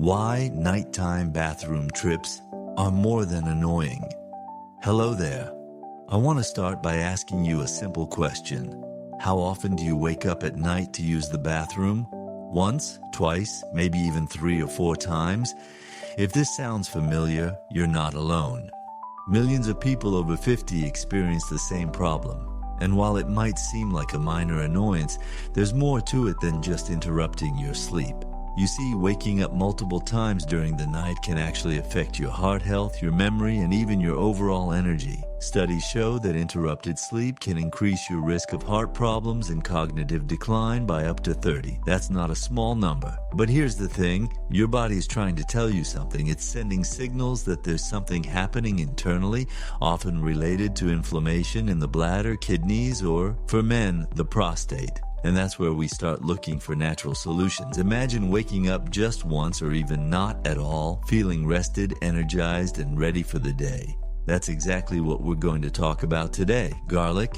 Why nighttime bathroom trips are more than annoying. Hello there. I want to start by asking you a simple question. How often do you wake up at night to use the bathroom? Once, twice, maybe even 3 or 4 times? If this sounds familiar, you're not alone. Millions of people over 50 experience the same problem. And while it might seem like a minor annoyance, there's more to it than just interrupting your sleep. You see, waking up multiple times during the night can actually affect your heart health, your memory, and even your overall energy. Studies show that interrupted sleep can increase your risk of heart problems and cognitive decline by up to 30. That's not a small number. But here's the thing, your body is trying to tell you something. It's sending signals that there's something happening internally, often related to inflammation in the bladder, kidneys, or, for men, the prostate. And that's where we start looking for natural solutions. Imagine waking up just once or even not at all, feeling rested, energized, and ready for the day. That's exactly what we're going to talk about today. Garlic.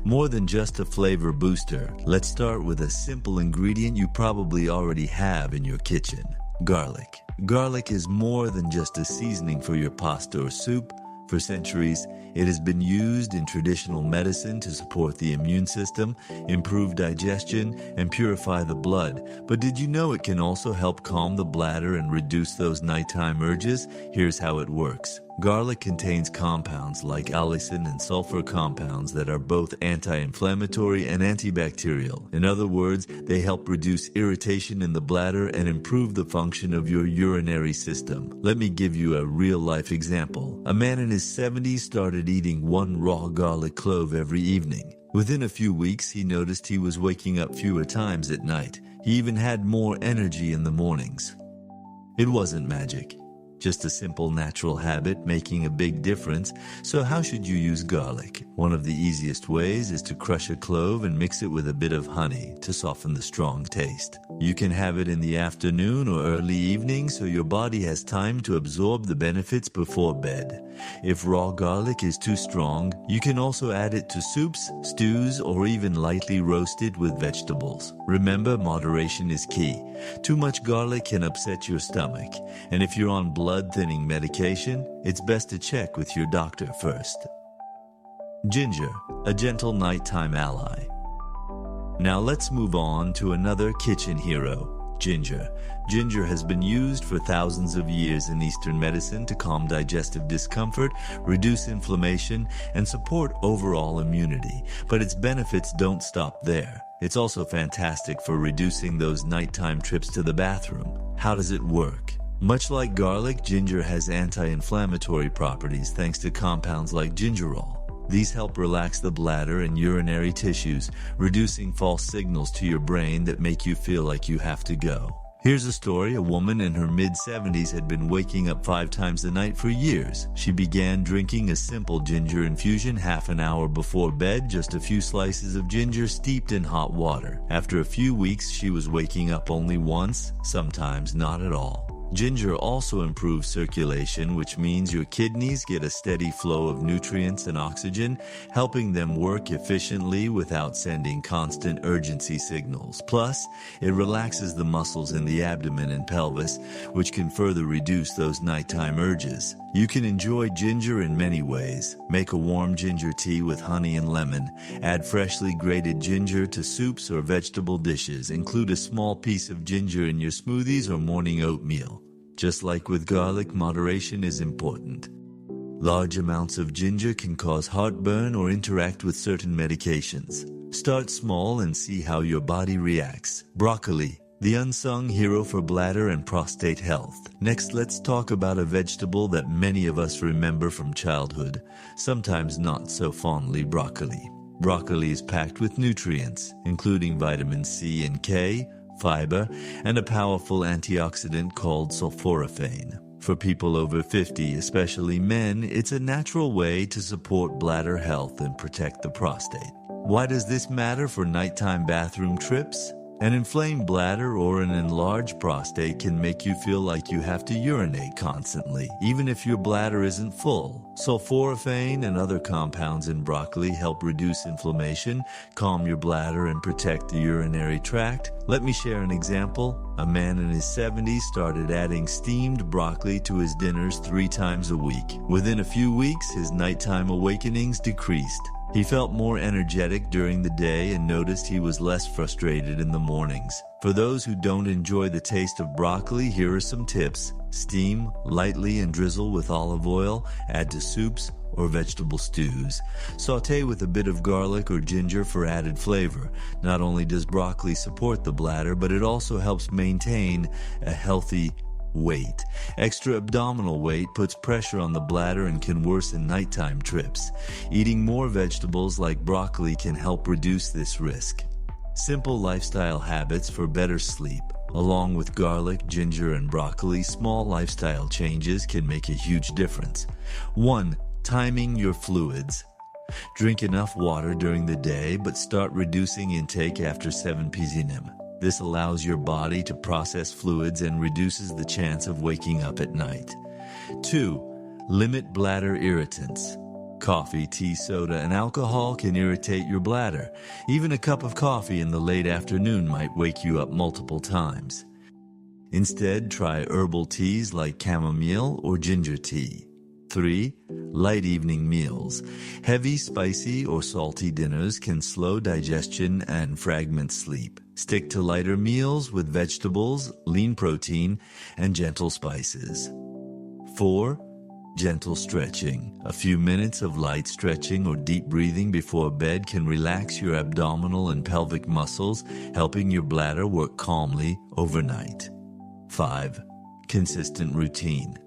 More than just a flavor booster, let's start with a simple ingredient you probably already have in your kitchen. Garlic. Garlic is more than just a seasoning for your pasta or soup. For centuries, it has been used in traditional medicine to support the immune system, improve digestion, and purify the blood. But did you know it can also help calm the bladder and reduce those nighttime urges? Here's how it works. Garlic contains compounds like allicin and sulfur compounds that are both anti-inflammatory and antibacterial. In other words, they help reduce irritation in the bladder and improve the function of your urinary system. Let me give you a real-life example. A man in his 70s started eating 1 raw garlic clove every evening. Within a few weeks, he noticed he was waking up fewer times at night. He even had more energy in the mornings. It wasn't magic. Just a simple natural habit making a big difference. So how should you use garlic? One of the easiest ways is to crush a clove and mix it with a bit of honey to soften the strong taste. You can have it in the afternoon or early evening so your body has time to absorb the benefits before bed. If raw garlic is too strong, you can also add it to soups, stews, or even lightly roast it with vegetables. Remember, moderation is key. Too much garlic can upset your stomach, and if you're on blood-thinning medication, it's best to check with your doctor first. Ginger, a gentle nighttime ally. Now let's move on to another kitchen hero, ginger. Ginger has been used for thousands of years in Eastern medicine to calm digestive discomfort, reduce inflammation, and support overall immunity. But its benefits don't stop there. It's also fantastic for reducing those nighttime trips to the bathroom. How does it work? Much like garlic, ginger has anti-inflammatory properties thanks to compounds like gingerol. These help relax the bladder and urinary tissues, reducing false signals to your brain that make you feel like you have to go. Here's a story. A woman in her mid-70s had been waking up 5 times a night for years. She began drinking a simple ginger infusion half an hour before bed, just a few slices of ginger steeped in hot water. After a few weeks, she was waking up only once, sometimes not at all. Ginger also improves circulation, which means your kidneys get a steady flow of nutrients and oxygen, helping them work efficiently without sending constant urgency signals. Plus, it relaxes the muscles in the abdomen and pelvis, which can further reduce those nighttime urges. You can enjoy ginger in many ways. Make a warm ginger tea with honey and lemon. Add freshly grated ginger to soups or vegetable dishes. Include a small piece of ginger in your smoothies or morning oatmeal. Just like with garlic, moderation is important. Large amounts of ginger can cause heartburn or interact with certain medications. Start small and see how your body reacts. Broccoli, the unsung hero for bladder and prostate health. Next, let's talk about a vegetable that many of us remember from childhood, sometimes not so fondly: broccoli. Broccoli is packed with nutrients, including vitamin C and K, fiber, and a powerful antioxidant called sulforaphane. For people over 50, especially men, it's a natural way to support bladder health and protect the prostate. Why does this matter for nighttime bathroom trips? An inflamed bladder or an enlarged prostate can make you feel like you have to urinate constantly, even if your bladder isn't full. Sulforaphane and other compounds in broccoli help reduce inflammation, calm your bladder, and protect the urinary tract. Let me share an example. A man in his 70s started adding steamed broccoli to his dinners 3 times a week. Within a few weeks, his nighttime awakenings decreased. He felt more energetic during the day and noticed he was less frustrated in the mornings. For those who don't enjoy the taste of broccoli, here are some tips. Steam lightly and drizzle with olive oil. Add to soups or vegetable stews. Sauté with a bit of garlic or ginger for added flavor. Not only does broccoli support the bladder, but it also helps maintain a healthy weight. Extra abdominal weight puts pressure on the bladder and can worsen nighttime trips. Eating more vegetables like broccoli can help reduce this risk. Simple lifestyle habits for better sleep. Along with garlic, ginger, and broccoli, small lifestyle changes can make a huge difference. 1. Timing your fluids. Drink enough water during the day, but start reducing intake after 7 p.m. This allows your body to process fluids and reduces the chance of waking up at night. 2. Limit bladder irritants. Coffee, tea, soda, and alcohol can irritate your bladder. Even a cup of coffee in the late afternoon might wake you up multiple times. Instead, try herbal teas like chamomile or ginger tea. 3. Light evening meals. Heavy, spicy, or salty dinners can slow digestion and fragment sleep. Stick to lighter meals with vegetables, lean protein, and gentle spices. 4. Gentle stretching. A few minutes of light stretching or deep breathing before bed can relax your abdominal and pelvic muscles, helping your bladder work calmly overnight. 5. Consistent routine.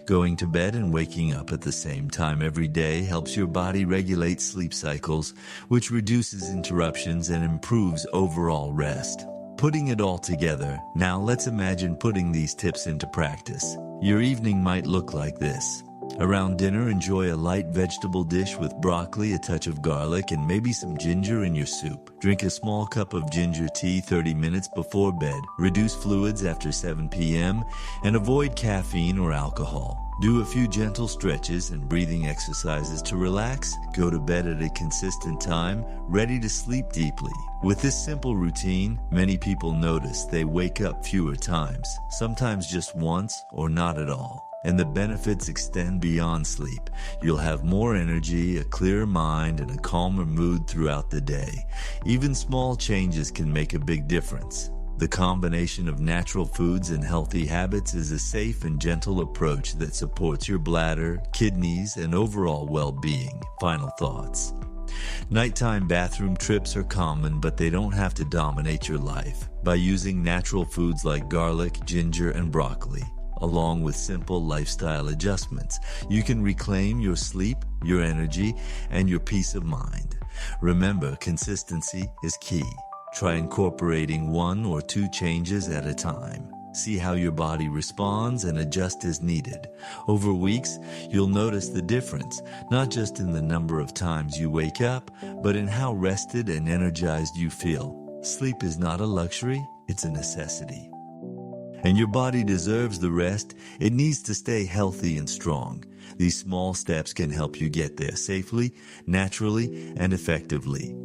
Going to bed and waking up at the same time every day helps your body regulate sleep cycles, which reduces interruptions and improves overall rest. Putting it all together, now let's imagine putting these tips into practice. Your evening might look like this. Around dinner, enjoy a light vegetable dish with broccoli, a touch of garlic, and maybe some ginger in your soup. Drink a small cup of ginger tea 30 minutes before bed. Reduce fluids after 7 p.m. and avoid caffeine or alcohol. Do a few gentle stretches and breathing exercises to relax. Go to bed at a consistent time, ready to sleep deeply. With this simple routine, many people notice they wake up fewer times, sometimes just once or not at all. And the benefits extend beyond sleep. You'll have more energy, a clearer mind, and a calmer mood throughout the day. Even small changes can make a big difference. The combination of natural foods and healthy habits is a safe and gentle approach that supports your bladder, kidneys, and overall well-being. Final thoughts. Nighttime bathroom trips are common, but they don't have to dominate your life. By using natural foods like garlic, ginger, and broccoli, along with simple lifestyle adjustments, you can reclaim your sleep, your energy, and your peace of mind. Remember, consistency is key. Try incorporating 1 or 2 changes at a time. See how your body responds and adjust as needed. Over weeks, you'll notice the difference, not just in the number of times you wake up, but in how rested and energized you feel. Sleep is not a luxury, it's a necessity. And your body deserves the rest. It needs to stay healthy and strong. These small steps can help you get there safely, naturally, and effectively.